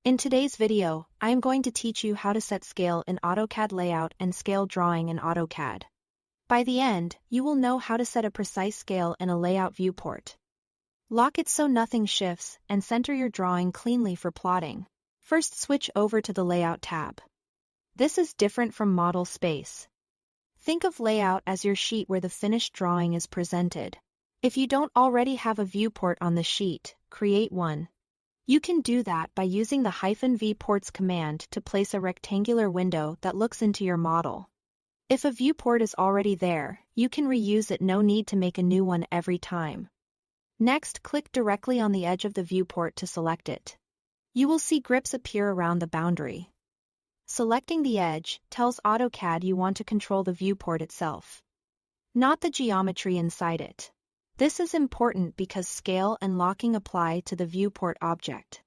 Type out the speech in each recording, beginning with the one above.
In today's video, I am going to teach you how to set scale in AutoCAD layout and scale drawing in AutoCAD. By the end, you will know how to set a precise scale in a layout viewport. Lock it so nothing shifts, and center your drawing cleanly for plotting. First, switch over to the Layout tab. This is different from Model Space. Think of Layout as your sheet where the finished drawing is presented. If you don't already have a viewport on the sheet, create one. You can do that by using the -viewports command to place a rectangular window that looks into your model. If a viewport is already there, you can reuse it, no need to make a new one every time. Next, click directly on the edge of the viewport to select it. You will see grips appear around the boundary. Selecting the edge tells AutoCAD you want to control the viewport itself, not the geometry inside it. This is important because scale and locking apply to the viewport object.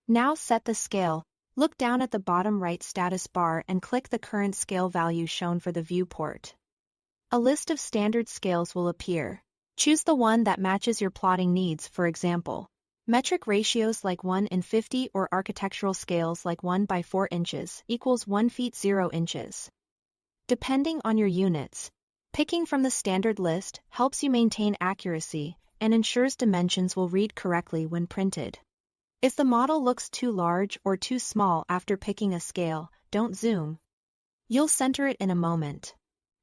Now set the scale. Look down at the bottom right status bar and click the current scale value shown for the viewport. A list of standard scales will appear. Choose the one that matches your plotting needs, for example, metric ratios like 1:50 or architectural scales like 1/4 inches equals 1 feet 0 inches. Depending on your units, picking from the standard list helps you maintain accuracy and ensures dimensions will read correctly when printed. If the model looks too large or too small after picking a scale, don't zoom. You'll center it in a moment.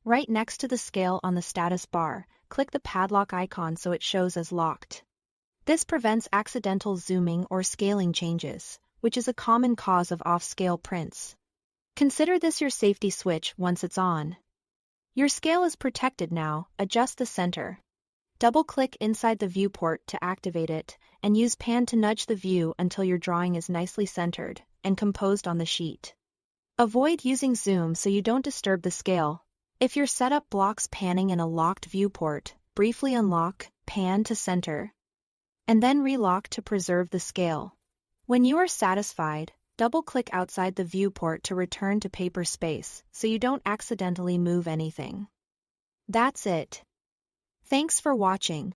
Right next to the scale on the status bar, click the padlock icon so it shows as locked. This prevents accidental zooming or scaling changes, which is a common cause of off-scale prints. Consider this your safety switch once it's on. Your scale is protected now. Adjust the center. Double-click inside the viewport to activate it, and use pan to nudge the view until your drawing is nicely centered and composed on the sheet. Avoid using zoom so you don't disturb the scale. If your setup blocks panning in a locked viewport, briefly unlock, pan to center, and then relock to preserve the scale. When you are satisfied, double-click outside the viewport to return to paper space so you don't accidentally move anything. That's it. Thanks for watching.